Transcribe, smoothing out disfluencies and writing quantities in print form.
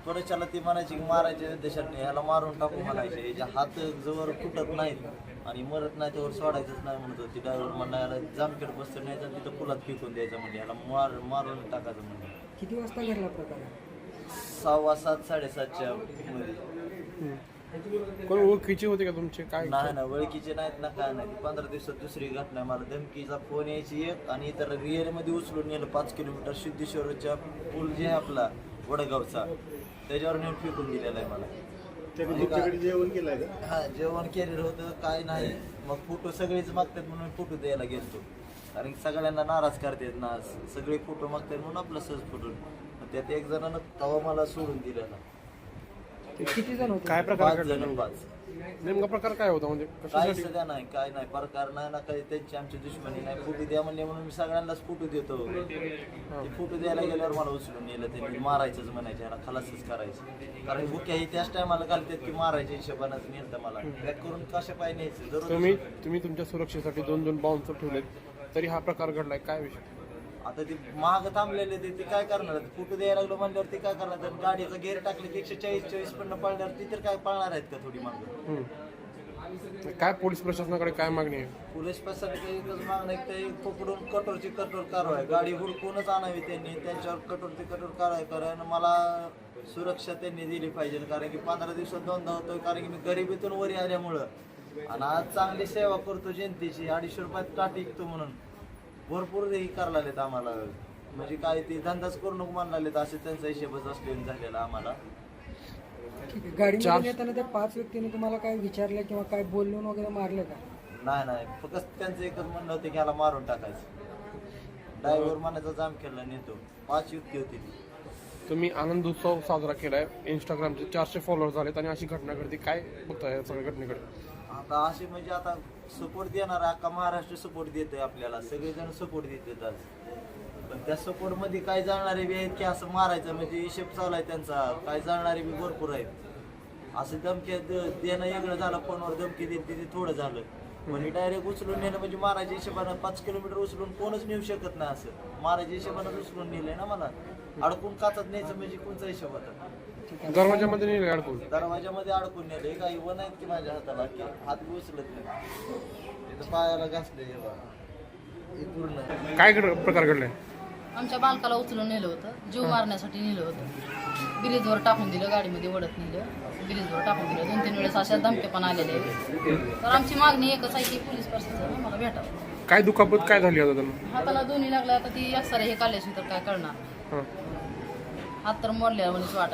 त्वरेच्याला ती म्हणायची की मारायचे देशात ह्याला मारून टाकू म्हणायचे. याच्या हात जवळ फुटत नाहीत आणि मरत नाही त्यावर सोडायचंच नाही म्हणत होती. ड्रायव्हर म्हणला याला जामखेड बसतं नाही तर तिथं पुलात फेकून द्यायचं म्हणजे याला मारून टाकायचं म्हणजे. किती वाजता घडला प्रकार? 6:15 7:30च्या मध्ये. कोण ओळखीचे होते का तुमचे? काय नाही ना ओळखीचे नाहीत ना काय नाही. 15 दिवसात दुसरी घटना. मला धमकीचा फोन यायची एक आणि इतर रिअरमध्ये उचलून नेलं 5 किलोमीटर सिद्धेश्वरच्या पूल जे आहे आपला वडगावचा त्याच्यावर नेऊन फेकून दिलेला आहे मला. जेवण केलंय का? हा जेवण केलेलं होतं काय नाही. मग फोटो सगळेच मागतात म्हणून फोटो द्यायला गेलतो. कारण की सगळ्यांना नाराज करतात ना, सगळे फोटो मागतात म्हणून आपलं सहज फोटो. त्यात एक जणांना तवा मला सोडून दिलेला. किती जण होते? काय प्रकार 5 घडला? जण 5. नेमका प्रकार काय होता म्हणजे काही कशासाठी? सध्या नाही काय नाही प्रकार नाही ना काही. त्यांची आमची दुश्मनी नाही. फोटो द्या म्हणले म्हणून मी सगळ्यांनाच फोटो देतो. ते फोटो द्यायला गेल्यावर मला उचलून नेलं. त्यांनी मारायचंच म्हणायचे, याला खलासच करायचं. कारण बुक्या ही त्याच टायमाला घालतात की मारायच्या हिशोबानंच नेलं मला. पॅक करून कशा पाय न्यायचं दररोज. तुम्ही तुमच्या सुरक्षेसाठी 2 बाउन्सर ठेवलेत तरी हा प्रकार घडलाय, काय विषय? आता ते महाग थांबलेले ते काय करणार? फोटो द्यायला लागलो म्हणल्यावर ते काय करणार? तर गाडीचं गेअर टाकले की 140 पण पळणार ती तर काय पळणार आहेत का थोडी मागं? काय पोलीस प्रशासनाकडे काय मागणी आहे? पोलीस प्रशासनाची एकच मागणं आहे की ते पकडून कठोरची कठोर कारवाई. गाडी हुडकूनच आणावी त्यांनी. त्यांच्यावर कठोरची कठोर कारवाई कारण मला सुरक्षा त्यांनी दिली पाहिजे. कारण की 15 दिवसात 2दा होतोय. कारण की मी गरिबीतून वरी आल्यामुळं आणि आज चांगली सेवा करतो जनतेची. 250 रुपयात टाटी विकतो म्हणून भरपूर हे करायला लागलेत आम्हाला. म्हणजे काय ते धंदाच करू नको म्हणायला लागलेत असे त्यांचा हिशेबच असलेला झालेला आम्हाला. ठीक आहे. गाडीमध्ये येताना त्या 5 व्यक्तींनी तुम्हाला काय विचारलं किंवा काय बोलून वगैरे मारलं का? नाही फक्त त्यांचं एकच म्हणणं होतं की ह्याला मारून टाकायचं. ड्रायव्हर मनाचा जाम केला नेतो. 5 युक्ती होती ती. तुम्ही आनंद उत्सव साजरा केलाय, इंस्टाग्रामचे 400 फॉलोअर झालेत आणि अशी घटना घडते, काय बघताय या सगळ्या घटनेकडे? आता असे म्हणजे आता सपोर्ट देणार अख्खा महाराष्ट्र सपोर्ट देतोय आपल्याला. सगळेजण सपोर्ट देतात आज. पण त्या सपोर्ट मध्ये काय जाणारे बी आहेत की असं मारायचं म्हणजे हिशेब चालू आहे त्यांचा. काय जाणारे बी भरपूर आहेत. असं धमकी देणं वेगळं झालं. फोनवर धमकी देते ते थोडं झालं. म्हणजे डायरेक्ट उचलून नेलं म्हणजे मारायच्या हिशोबानं 5 किलोमीटर उचलून कोणच नेऊ शकत नाही. असं मारायच्या हिशोबानं उचलून नेलंय ना मला. अडकून काचत न्यायचं म्हणजे कोणचा हिशोब होता? दरवाजामध्ये नेले अडकून? दरवाजामध्ये अडकून नेले. काही वन आहेत की माझ्या हाताला की हात बी उचलत नाही. तिथं पायाला घासले पूर्ण. काय प्रकार घडलाय? आमच्या बालकाला उचलून नेलं होतं. जीव मारण्यासाठी नेलं होतं. ब्रिजवर टाकून दिलं. गाडीमध्ये ओढत नेलं. ब्रिजवर टाकून दिलं. 2-3 वेळेस अशा धमके पण आलेले. तर आमची मागणी एकच आहे की पोलीस प्रशासन मला भेटावं. काय दुखापत काय झाली आता त्यांना? हाताला दोन्ही लागल्या. आता ती एक्सरे हे काढल्याशी तर काय करणार? हात तर मोडल्या म्हणून वाटायला.